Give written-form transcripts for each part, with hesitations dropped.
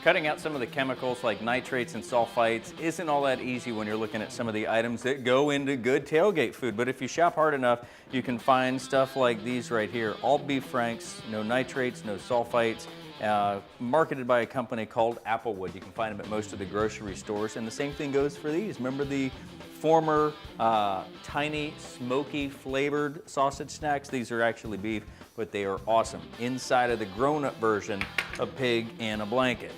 Cutting out some of the chemicals like nitrates and sulfites isn't all that easy when you're looking at some of the items that go into good tailgate food. But if you shop hard enough, you can find stuff like these right here. All beef franks, no nitrates, no sulfites, marketed by a company called Applewood. You can find them at most of the grocery stores. And the same thing goes for these. Remember the former tiny smoky flavored sausage snacks? These are actually beef, but they are awesome. Inside of the grown-up version of pig in a blanket,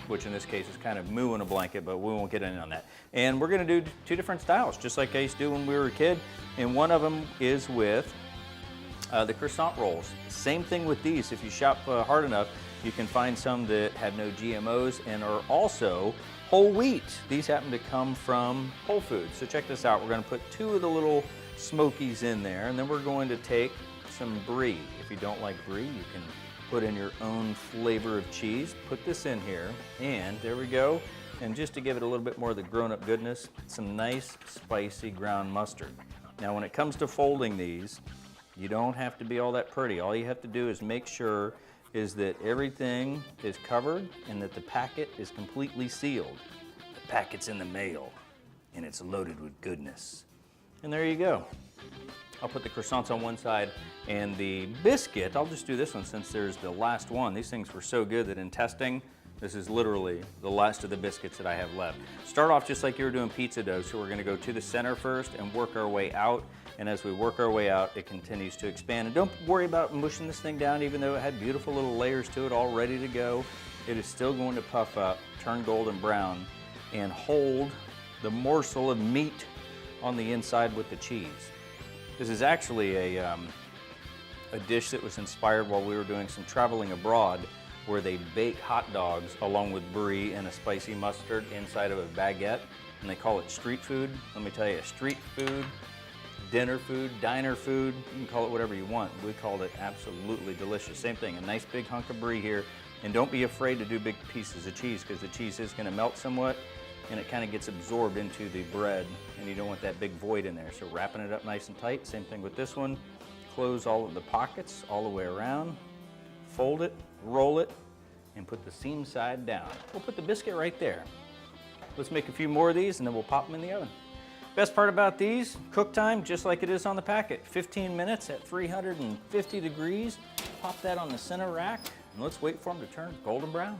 which in this case is kind of moo in a blanket, but we won't get in on that. And we're gonna do two different styles, just like I used to do when we were a kid. And one of them is with the croissant rolls. Same thing with these. If you shop hard enough, you can find some that have no GMOs and are also whole wheat. These happen to come from Whole Foods. So check this out. We're gonna put two of the little smokies in there, and then we're going to take some brie. If you don't like brie, you can put in your own flavor of cheese. Put this in here, and there we go. And just to give it a little bit more of the grown-up goodness, some nice spicy ground mustard. Now when it comes to folding these, you don't have to be all that pretty. All you have to do is make sure is that everything is covered and that the packet is completely sealed. The packet's in the mail, and it's loaded with goodness. And there you go. I'll put the croissants on one side, and the biscuit, I'll just do this one since there's the last one. These things were so good that in testing, this is literally the last of the biscuits that I have left. Start off just like you were doing pizza dough, so we're gonna go to the center first and work our way out. And as we work our way out, it continues to expand. And don't worry about mushing this thing down, even though it had beautiful little layers to it all ready to go. It is still going to puff up, turn golden brown, and hold the morsel of meat on the inside with the cheese. This is actually a dish that was inspired while we were doing some traveling abroad, where they bake hot dogs along with brie and a spicy mustard inside of a baguette, and they call it street food. Let me tell you, street food, dinner food, diner food, you can call it whatever you want. We called it absolutely delicious. Same thing, a nice big hunk of brie here, and don't be afraid to do big pieces of cheese, because the cheese is gonna melt somewhat, and it kind of gets absorbed into the bread, and you don't want that big void in there. So wrapping it up nice and tight, same thing with this one. Close all of the pockets all the way around, fold it, roll it, and put the seam side down. We'll put the biscuit right there. Let's make a few more of these, and then we'll pop them in the oven. Best part about these, cook time, just like it is on the packet. 15 minutes at 350 degrees. Pop that on the center rack, and let's wait for them to turn golden brown.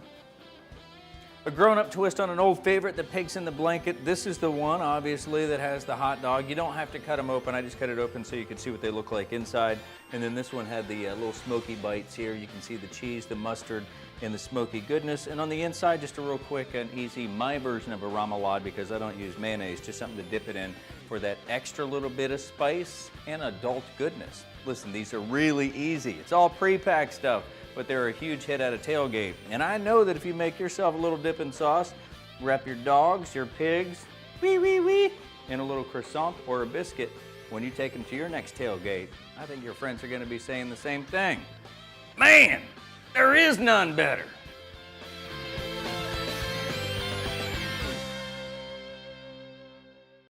A grown-up twist on an old favorite, the pigs in the blanket. This is the one, obviously, that has the hot dog. You don't have to cut them open. I just cut it open so you can see what they look like inside. And then this one had the little smoky bites here. You can see the cheese, the mustard, and the smoky goodness. And on the inside, just a real quick and easy, my version of a remoulade, because I don't use mayonnaise, just something to dip it in for that extra little bit of spice and adult goodness. Listen, these are really easy. It's all pre-packed stuff, but they're a huge hit at a tailgate. And I know that if you make yourself a little dipping sauce, wrap your dogs, your pigs, wee, wee, wee, in a little croissant or a biscuit, when you take them to your next tailgate, I think your friends are gonna be saying the same thing. Man, there is none better.